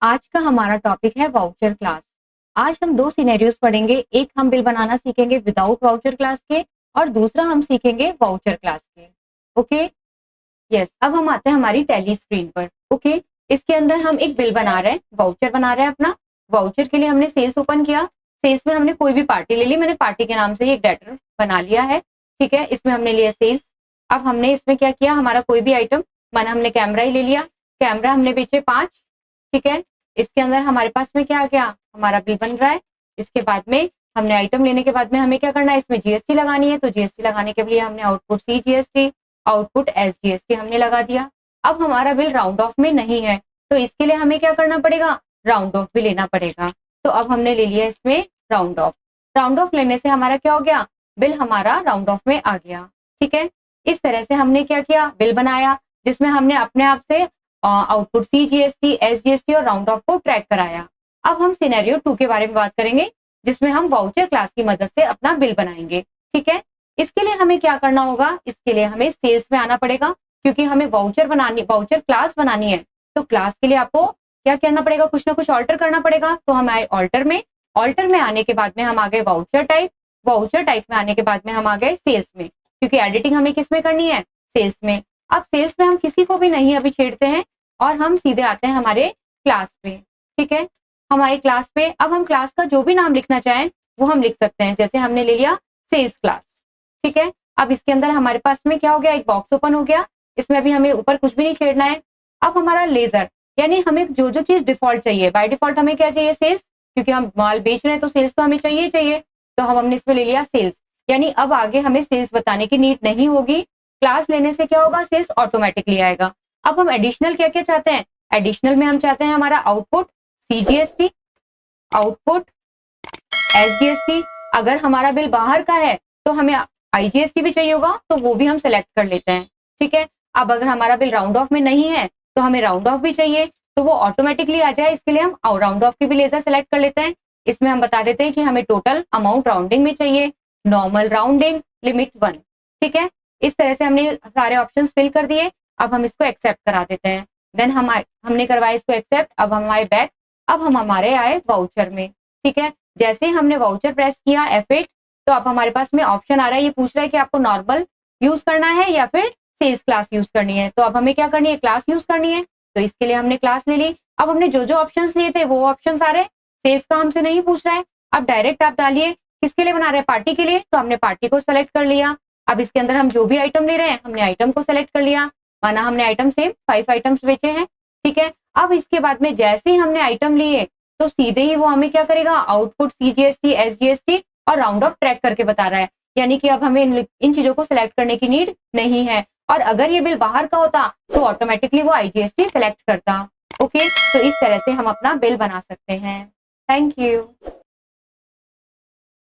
आज का हमारा टॉपिक है वाउचर क्लास। आज हम दो सिनेरियोस पढ़ेंगे, एक हम बिल बनाना सीखेंगे विदाउट वाउचर क्लास के और दूसरा हम सीखेंगे वाउचर क्लास के। Okay, yes. अब हम आते हैं हमारी टैली स्क्रीन पर। ओके, इसके अंदर हम एक बिल बना रहे हैं, वाउचर बना रहे हैं अपना। वाउचर के लिए हमने सेल्स ओपन किया। सेल्स में हमने कोई भी पार्टी ले ली, मैंने पार्टी के नाम से ही एक डेटर बना लिया है। ठीक है, इसमें हमने लिया सेल्स। अब हमने इसमें क्या किया, हमारा कोई भी आइटम, माना हमने कैमरा ही ले लिया, कैमरा हमने बेचे 5। ठीक है, इसके अंदर हमारे पास में क्या आ गया, हमारा बिल बन रहा है। इसके बाद में हमने आइटम लेने के बाद में हमें क्या करना है, इसमें जीएसटी लगानी है। तो जीएसटी लगाने के लिए हमने output C GST, output S GST हमने लगा दिया। अब हमारा बिल राउंड ऑफ में नहीं है, तो इसके लिए हमें क्या करना पड़ेगा, राउंड ऑफ भी लेना पड़ेगा। तो अब हमने ले लिया इसमें राउंड ऑफ। राउंड ऑफ लेने से हमारा क्या हो गया, बिल हमारा राउंड ऑफ में आ गया। ठीक है, इस तरह से हमने क्या किया, बिल बनाया जिसमें हमने अपने आप से output C GST, S GST और राउंड ऑफ को ट्रैक कराया। अब हम सिनेरियो 2 के बारे में बात करेंगे, जिसमें हम वाउचर क्लास की मदद से अपना बिल बनाएंगे। ठीक है, इसके लिए हमें क्या करना होगा, इसके लिए हमें सेल्स में आना पड़ेगा, क्योंकि हमें वाउचर क्लास बनानी है। तो क्लास के लिए आपको क्या करना पड़ेगा, कुछ ना कुछ ऑल्टर करना पड़ेगा। तो हम आए ऑल्टर में आने के बाद में हम आ गए वाउचर टाइप में आने के बाद में हम आ गए सेल्स में, क्योंकि एडिटिंग हमें किस में करनी है, सेल्स में। अब सेल्स में हम किसी को भी नहीं अभी छेड़ते हैं और हम सीधे आते हैं हमारे क्लास पे। ठीक है, हमारे क्लास पे अब हम क्लास का जो भी नाम लिखना चाहें वो हम लिख सकते हैं। जैसे हमने ले लिया सेल्स क्लास। ठीक है, अब इसके अंदर हमारे पास में क्या हो गया, एक बॉक्स ओपन हो गया। इसमें अभी हमें ऊपर कुछ भी नहीं छेड़ना है। अब हमारा लेजर, यानी हमें जो जो चीज डिफॉल्ट चाहिए, बाय डिफॉल्ट हमें क्या चाहिए, सेल्स, क्योंकि हम माल बेच रहे हैं तो सेल्स तो हमें चाहिए ही चाहिए। तो हमने इसमें ले लिया सेल्स, यानी अब आगे हमें सेल्स बताने की नीड नहीं होगी। क्लास लेने से क्या होगा, सेल्स ऑटोमेटिकली आएगा। अब हम एडिशनल क्या क्या चाहते हैं, एडिशनल में हम चाहते हैं हमारा आउटपुट सीजीएसटी, आउटपुट एसजीएसटी। अगर हमारा बिल बाहर का है तो हमें आईजीएसटी भी चाहिए होगा, तो वो भी हम सेलेक्ट कर लेते हैं। ठीक है, अब अगर हमारा बिल राउंड ऑफ में नहीं है तो हमें राउंड ऑफ भी चाहिए, तो वो ऑटोमेटिकली आ जाए। इसके लिए हम राउंड ऑफ की भी लेजर सेलेक्ट कर लेते हैं। इसमें हम बता देते हैं कि हमें टोटल अमाउंट राउंडिंग में चाहिए, नॉर्मल राउंडिंग, लिमिट 1। ठीक है, इस तरह से हमने सारे ऑप्शन फिल कर दिए। अब हम इसको एक्सेप्ट करा देते हैं। देन हमने करवाया इसको एक्सेप्ट। अब हम आए बैक, अब हम हमारे आए वाउचर में। ठीक है, जैसे ही हमने वाउचर प्रेस किया F8, तो अब हमारे पास में ऑप्शन आ रहा है, ये पूछ रहा है कि आपको नॉर्मल यूज करना है या फिर सेल्स क्लास यूज करनी है। तो अब हमें क्या करनी है, क्लास यूज करनी है। तो इसके लिए हमने क्लास ले ली। अब हमने जो जो ऑप्शंस लिए थे वो ऑप्शंस आ रहे, सेल्स का हमसे नहीं पूछ रहा है। अब डायरेक्ट आप डालिए किसके लिए बना रहे हैं, पार्टी के लिए, तो हमने पार्टी को सेलेक्ट कर लिया। अब इसके अंदर हम जो भी आइटम ले रहे हैं हमने आइटम को सेलेक्ट कर लिया, माना हमने आइटम सेम 5 आइटम्स बेचे हैं। ठीक है, अब इसके बाद में जैसे ही हमने आइटम लिए तो सीधे ही वो हमें क्या करेगा, आउटपुट सीजीएसटी, एसजीएसटी और राउंड ऑफ ट्रैक करके बता रहा है। यानी कि अब हमें इन चीजों को सिलेक्ट करने की नीड नहीं है। और अगर ये बिल बाहर का होता तो ऑटोमेटिकली वो आईजीएसटी सेलेक्ट करता। ओके, तो इस तरह से हम अपना बिल बना सकते हैं। Thank you.